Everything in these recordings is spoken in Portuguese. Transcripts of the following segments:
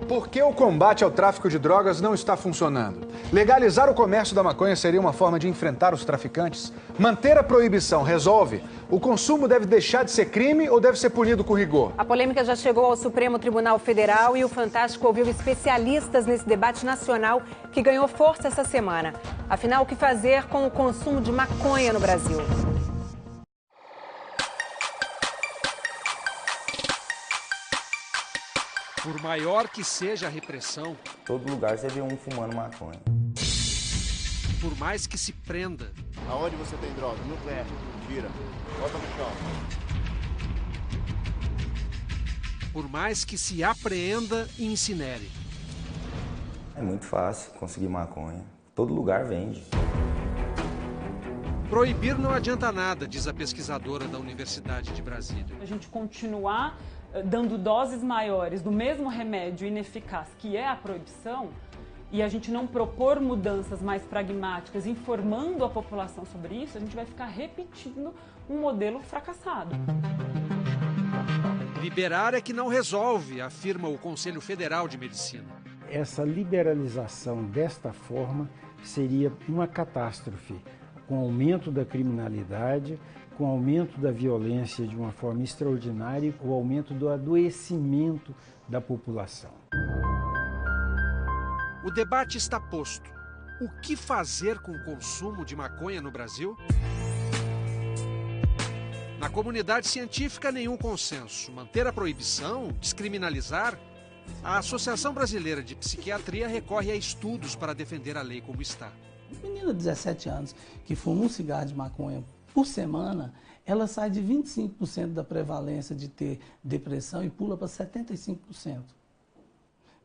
Por que o combate ao tráfico de drogas não está funcionando? Legalizar o comércio da maconha seria uma forma de enfrentar os traficantes? Manter a proibição resolve? O consumo deve deixar de ser crime ou deve ser punido com rigor? A polêmica já chegou ao Supremo Tribunal Federal e o Fantástico ouviu especialistas nesse debate nacional que ganhou força essa semana. Afinal, o que fazer com o consumo de maconha no Brasil? Por maior que seja a repressão, todo lugar você vê um fumando maconha. por mais que se prenda, Aonde você tem droga? No pé. Vira. Volta no chão. por mais que se apreenda e incinere, É muito fácil conseguir maconha. Todo lugar vende. proibir não adianta nada, diz a pesquisadora da Universidade de Brasília. A gente continuar dando doses maiores do mesmo remédio ineficaz que é a proibição e a gente não propor mudanças mais pragmáticas, informando a população sobre isso, a gente vai ficar repetindo um modelo fracassado. Liberar é que não resolve, afirma o Conselho Federal de Medicina. Essa liberalização desta forma seria uma catástrofe, com aumento da criminalidade, com aumento da violência de uma forma extraordinária, o aumento do adoecimento da população. O debate está posto. O que fazer com o consumo de maconha no Brasil? Na comunidade científica, nenhum consenso. Manter a proibição? Descriminalizar? A Associação Brasileira de Psiquiatria recorre a estudos para defender a lei como está. Menina de 17 anos que fuma um cigarro de maconha por semana, ela sai de 25% da prevalência de ter depressão e pula para 75%.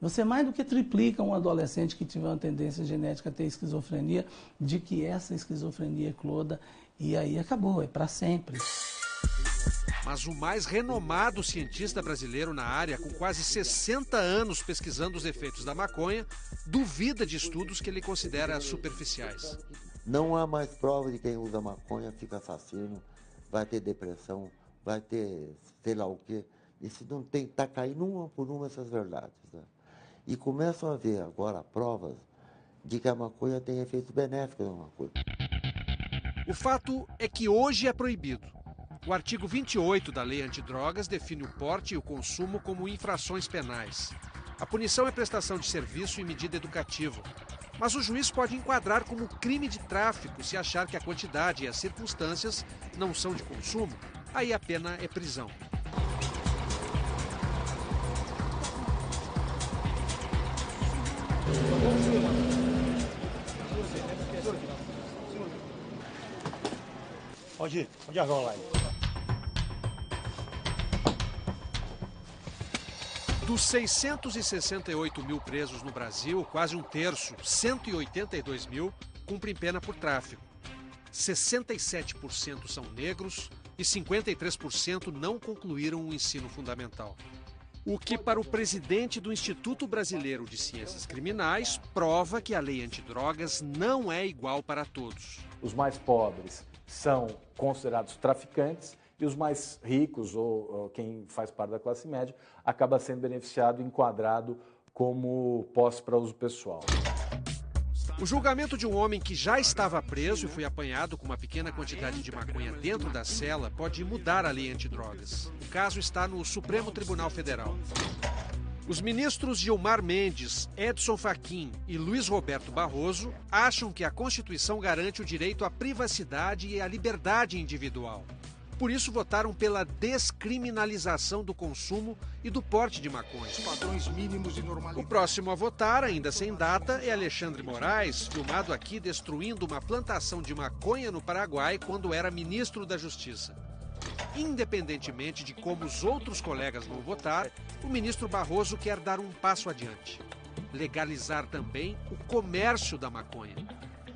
Você mais do que triplica um adolescente que tiver uma tendência genética a ter esquizofrenia, de que essa esquizofrenia ecloda e aí acabou, é para sempre. Mas o mais renomado cientista brasileiro na área, com quase 60 anos pesquisando os efeitos da maconha, duvida de estudos que ele considera superficiais. Não há mais prova de quem usa maconha fica assassino, vai ter depressão, vai ter sei lá o quê. Isso não tem, está caindo uma por uma essas verdades. Né? E começam a haver agora provas de que a maconha tem efeitos benéficos na maconha. O fato é que hoje é proibido. O artigo 28 da Lei Antidrogas define o porte e o consumo como infrações penais. A punição é prestação de serviço e medida educativa. Mas o juiz pode enquadrar como crime de tráfico se achar que a quantidade e as circunstâncias não são de consumo. Aí a pena é prisão. Pode ir agora lá. Dos 668 mil presos no Brasil, quase um terço, 182 mil, cumprem pena por tráfico. 67% são negros e 53% não concluíram o ensino fundamental. O que, para o presidente do Instituto Brasileiro de Ciências Criminais, prova que a lei antidrogas não é igual para todos. Os mais pobres são considerados traficantes e os mais ricos, ou quem faz parte da classe média, acaba sendo beneficiado e enquadrado como posse para uso pessoal. O julgamento de um homem que já estava preso e foi apanhado com uma pequena quantidade de maconha dentro da cela pode mudar a lei antidrogas. O caso está no Supremo Tribunal Federal. Os ministros Gilmar Mendes, Edson Fachin e Luiz Roberto Barroso acham que a Constituição garante o direito à privacidade e à liberdade individual. Por isso, votaram pela descriminalização do consumo e do porte de maconha. Padrões mínimos de normalidade. O próximo a votar, ainda sem data, é Alexandre Moraes, filmado aqui destruindo uma plantação de maconha no Paraguai quando era ministro da Justiça. Independentemente de como os outros colegas vão votar, o ministro Barroso quer dar um passo adiante. Legalizar também o comércio da maconha.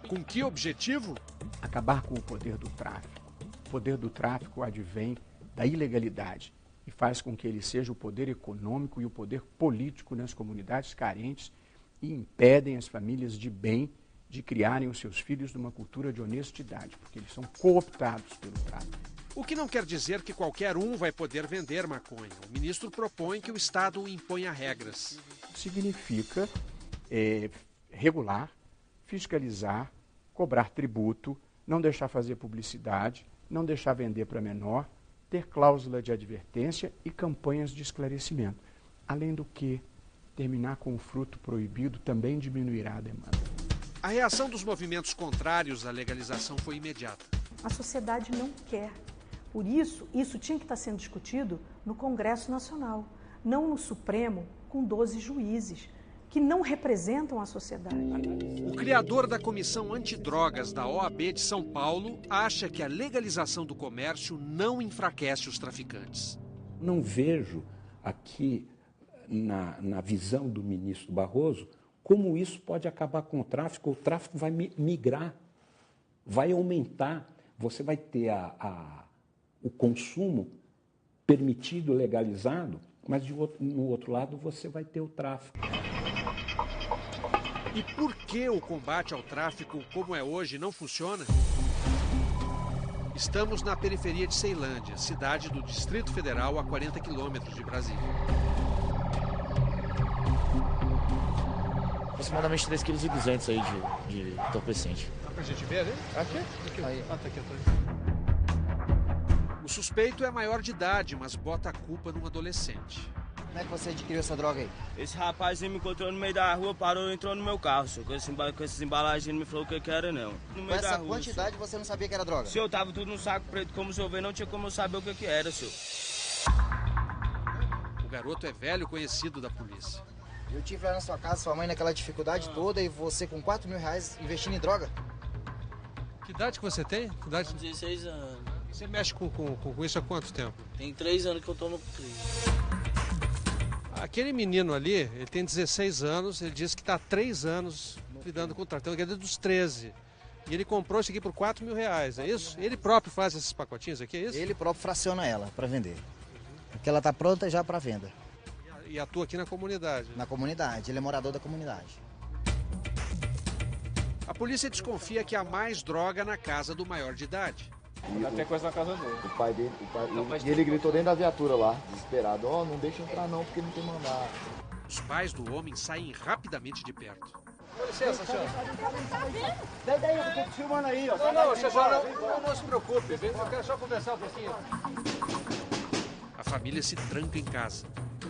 Com que objetivo? Acabar com o poder do tráfico. O poder do tráfico advém da ilegalidade e faz com que ele seja o poder econômico e o poder político nas comunidades carentes e impedem as famílias de bem de criarem os seus filhos numa cultura de honestidade, porque eles são cooptados pelo tráfico. O que não quer dizer que qualquer um vai poder vender maconha. O ministro propõe que o Estado imponha regras. Significa regular, fiscalizar, cobrar tributo, não deixar fazer publicidade, não deixar vender para menor, ter cláusula de advertência e campanhas de esclarecimento. Além do que, terminar com o fruto proibido também diminuirá a demanda. A reação dos movimentos contrários à legalização foi imediata. A sociedade não quer. Por isso, isso tinha que estar sendo discutido no Congresso Nacional, não no Supremo, com 12 juízes, que não representam a sociedade. O criador da Comissão Antidrogas da OAB de São Paulo acha que a legalização do comércio não enfraquece os traficantes. Não vejo aqui, na visão do ministro Barroso, como isso pode acabar com o tráfico vai migrar, vai aumentar. Você vai ter o consumo permitido, legalizado, mas no outro lado você vai ter o tráfico. E por que o combate ao tráfico, como é hoje, não funciona? Estamos na periferia de Ceilândia, cidade do Distrito Federal a 40 quilômetros de Brasília. Aproximadamente 3,2 kg aí de entorpecente. Dá pra gente ver ali? Aqui? Aí. Ah, tá aqui atrás. O suspeito é maior de idade, mas bota a culpa num adolescente. Como é que você adquiriu essa droga aí? Esse rapaz me encontrou no meio da rua, parou e entrou no meu carro, senhor. Com essas embalagens ele me falou que era não. Com essa quantidade você não sabia que era droga? Senhor, tava tudo no saco preto, como o senhor vê, não tinha como eu saber o que era, senhor. O garoto é velho conhecido da polícia. Eu tive lá na sua casa, sua mãe naquela dificuldade toda e você com R$4.000 investindo em droga? Que idade que você tem? Que idade? 16 anos. Você mexe com isso há quanto tempo? Tem 3 anos que eu tô no crime. Aquele menino ali, ele tem 16 anos, ele disse que está há 3 anos lidando com o tráfico, então desde os 13. E ele comprou isso aqui por R$4.000, é isso? Ele próprio faz esses pacotinhos aqui, é isso? Ele próprio fraciona ela para vender. Porque ela está pronta já para venda. E atua aqui na comunidade? Na comunidade, ele é morador da comunidade. A polícia desconfia que há mais droga na casa do maior de idade. Ainda tem coisa na casa dele. O pai dele, e ele gritou dentro da viatura lá, desesperado. Ó, não deixa entrar não, porque não tem mandado. Os pais do homem saem rapidamente de perto. Com licença, senhor. Daí, eu tô te filmando aí, ó. Não, não se preocupe, eu quero só conversar um pouquinho. A família se tranca em casa.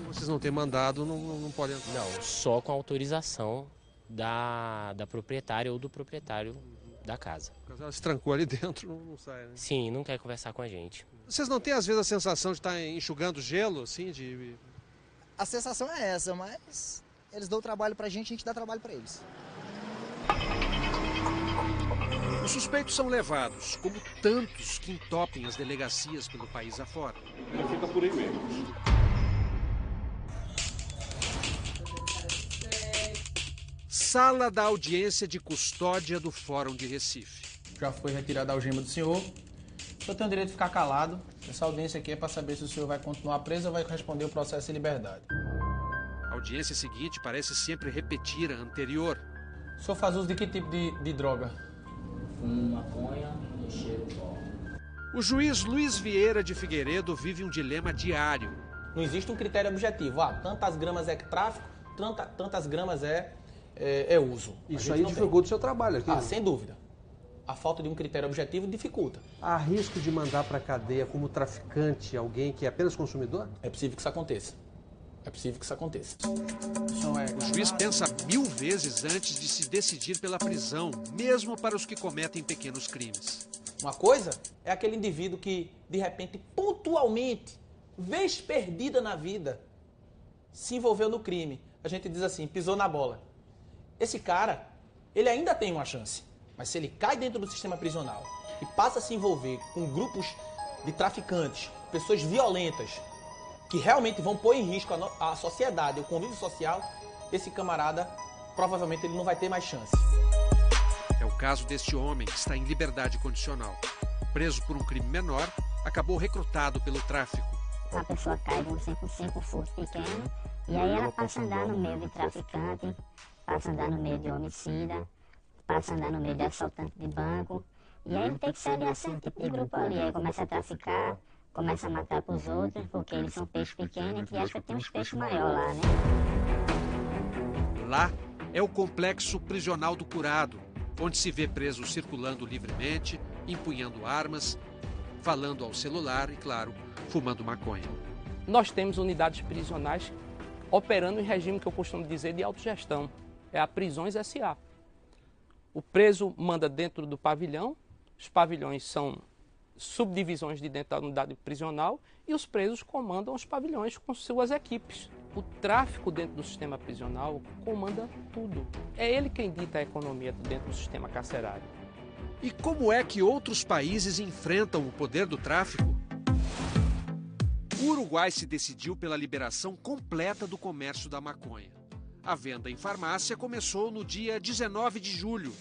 Vocês não têm mandado, não podem entrar. Não, só com autorização da proprietária ou do proprietário da casa. Ela se trancou ali dentro, não sai, né? Sim, não quer conversar com a gente. Vocês não têm, às vezes, a sensação de estar enxugando gelo, assim, de... A sensação é essa, mas eles dão trabalho pra gente, a gente dá trabalho pra eles. Os suspeitos são levados, como tantos que entopem as delegacias pelo país afora. Ele fica por aí mesmo. Sala da audiência de custódia do Fórum de Recife. Já foi retirada a algema do senhor. O senhor tem o direito de ficar calado. Essa audiência aqui é para saber se o senhor vai continuar preso ou vai responder o processo em liberdade. A audiência seguinte parece sempre repetir a anterior. O senhor faz uso de que tipo de droga? Fumo maconha e cheiro pó. O juiz Luiz Vieira de Figueiredo vive um dilema diário. Não existe um critério objetivo. Tantas gramas é tráfico, tantas gramas é uso. Isso aí dificulta o seu trabalho aqui? Sem dúvida. A falta de um critério objetivo dificulta. Há risco de mandar para a cadeia como traficante alguém que é apenas consumidor? É possível que isso aconteça. É possível que isso aconteça. O juiz pensa 1000 vezes antes de se decidir pela prisão, mesmo para os que cometem pequenos crimes. Uma coisa é aquele indivíduo que, de repente, pontualmente, vez perdida na vida, se envolveu no crime. A gente diz assim, pisou na bola. Esse cara, ele ainda tem uma chance. Mas se ele cai dentro do sistema prisional e passa a se envolver com grupos de traficantes, pessoas violentas, que realmente vão pôr em risco a sociedade, o convívio social, esse camarada, provavelmente ele não vai ter mais chance. É o caso deste homem que está em liberdade condicional. Preso por um crime menor, acabou recrutado pelo tráfico. A pessoa cai de um 5 furto pequeno e aí ela passa a andar no meio de traficante, passa a andar no meio de homicida, passa a andar no meio de assaltante de banco E aí ele tem que sair assim, um tipo de grupo ali, aí começa a traficar, começa a matar pros outros, porque eles são peixes pequenos e acha que tem uns peixes maiores lá, né? Lá é o complexo prisional do Curado, onde se vê presos circulando livremente, empunhando armas, falando ao celular e, claro, fumando maconha. Nós temos unidades prisionais operando em regime que eu costumo dizer de autogestão. É a Prisões SA. O preso manda dentro do pavilhão, os pavilhões são subdivisões de dentro da unidade prisional e os presos comandam os pavilhões com suas equipes. O tráfico dentro do sistema prisional comanda tudo. É ele quem dita a economia dentro do sistema carcerário. E como é que outros países enfrentam o poder do tráfico? O Uruguai se decidiu pela liberação completa do comércio da maconha. A venda em farmácia começou no dia 19 de julho.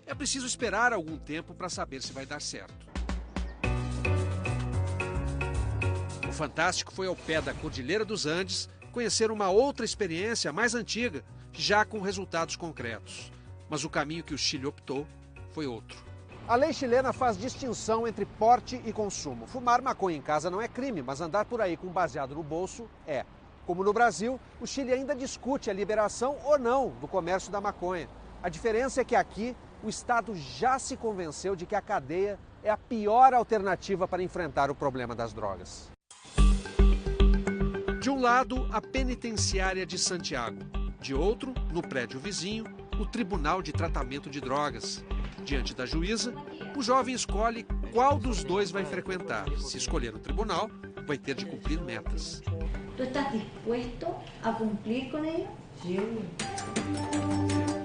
É preciso esperar algum tempo para saber se vai dar certo. O Fantástico foi ao pé da Cordilheira dos Andes conhecer uma outra experiência mais antiga, já com resultados concretos. Mas o caminho que o Chile optou foi outro. A lei chilena faz distinção entre porte e consumo. Fumar maconha em casa não é crime, mas andar por aí com baseado no bolso é. Como no Brasil, o Chile ainda discute a liberação ou não do comércio da maconha. A diferença é que aqui o Estado já se convenceu de que a cadeia é a pior alternativa para enfrentar o problema das drogas. De um lado, a penitenciária de Santiago. De outro, no prédio vizinho, o Tribunal de Tratamento de Drogas. Diante da juíza, o jovem escolhe qual dos dois vai frequentar. Se escolher o tribunal, vai ter de cumprir metas. Tu estás disposto a cumprir com ele?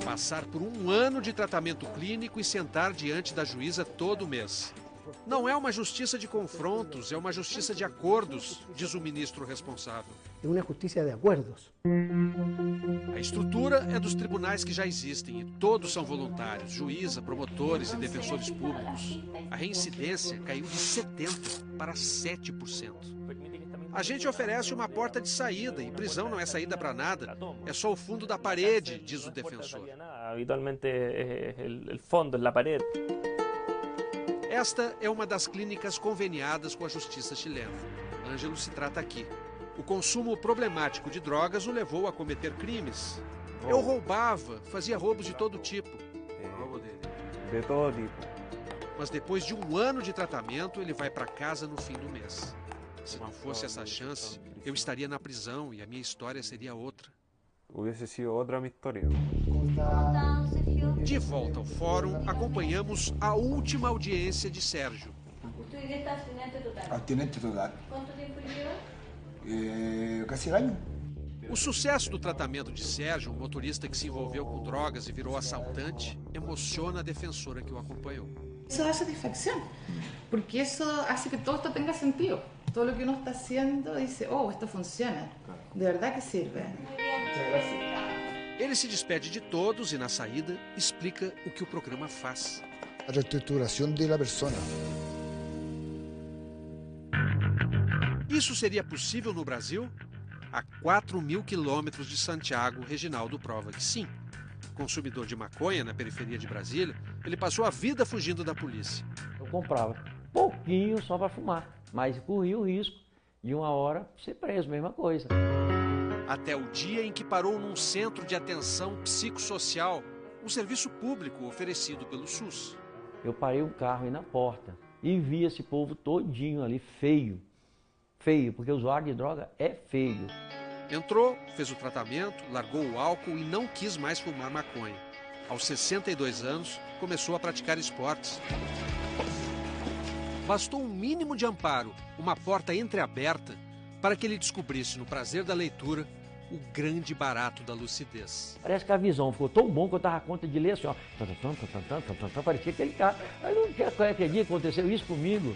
Passar por um ano de tratamento clínico e sentar diante da juíza todo mês. Não é uma justiça de confrontos, é uma justiça de acordos, diz o ministro responsável. É uma justiça de acordos. A estrutura é dos tribunais que já existem e todos são voluntários, juíza, promotores e defensores públicos. A reincidência caiu de 70% para 7%. A gente oferece uma porta de saída e prisão não é saída para nada, é só o fundo da parede, diz o defensor. Habitualmente o fundo da parede. Esta é uma das clínicas conveniadas com a justiça chilena. Ângelo se trata aqui. O consumo problemático de drogas o levou a cometer crimes. Eu roubava, fazia roubos de todo tipo. De todo tipo. Mas depois de um ano de tratamento, ele vai para casa no fim do mês. Se não fosse essa chance, eu estaria na prisão e a minha história seria outra. Hubiese sido outra minha história. De volta ao fórum, acompanhamos a última audiência de Sérgio. Tu eres abstinente total. Abstinente total. Quanto tempo lleva? Casi el año. O sucesso do tratamento de Sérgio, um motorista que se envolveu com drogas e virou assaltante, emociona a defensora que o acompanhou. Isso dá satisfação, porque isso hace que todo esto tenga sentido. Todo lo que uno está haciendo dice, oh, esto funciona. De verdad que sirve. Ele se despede de todos e, na saída, explica o que o programa faz. A reestruturação da pessoa. Isso seria possível no Brasil? A 4.000 quilômetros de Santiago, Reginaldo prova que sim. Consumidor de maconha na periferia de Brasília, ele passou a vida fugindo da polícia. Eu comprava pouquinho só para fumar, mas corria o risco de uma hora ser preso, mesma coisa. Até o dia em que parou num centro de atenção psicossocial, um serviço público oferecido pelo SUS. Eu parei o carro aí na porta e vi esse povo todinho ali, feio. Feio, porque o usuário de droga é feio. Entrou, fez o tratamento, largou o álcool e não quis mais fumar maconha. Aos 62 anos, começou a praticar esportes. Bastou um mínimo de amparo, uma porta entreaberta, para que ele descobrisse no prazer da leitura o grande barato da lucidez. Parece que a visão ficou tão bom que eu dava conta de ler assim, ó. Parecia aquele cara. Aí não quer dia aconteceu isso comigo.